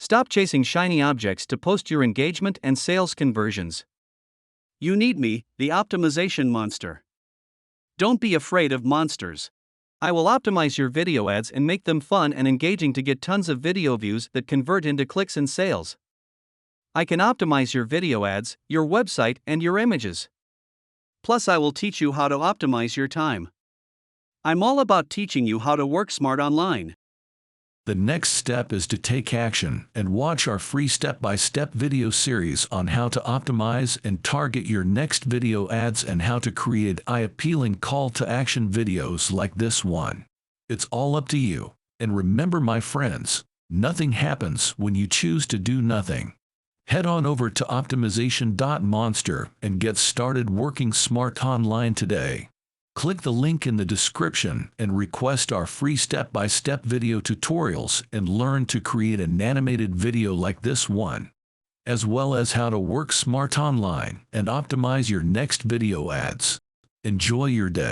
Stop chasing shiny objects to post your engagement and sales conversions. You need me, the optimization monster. Don't be afraid of monsters. I will optimize your video ads and make them fun and engaging to get tons of video views that convert into clicks and sales. I can optimize your video ads, your website, and your images. Plus, I will teach you how to optimize your time. I'm all about teaching you how to work smart online. The next step is to take action and watch our free step-by-step video series on how to optimize and target your next video ads and how to create eye-appealing call-to-action videos like this one. It's all up to you. And remember, my friends, nothing happens when you choose to do nothing. Head on over to optimization.monster and get started working smart online today. Click the link in the description and request our free step-by-step video tutorials and learn to create an animated video like this one, as well as how to work smart online and optimize your next video ads. Enjoy your day.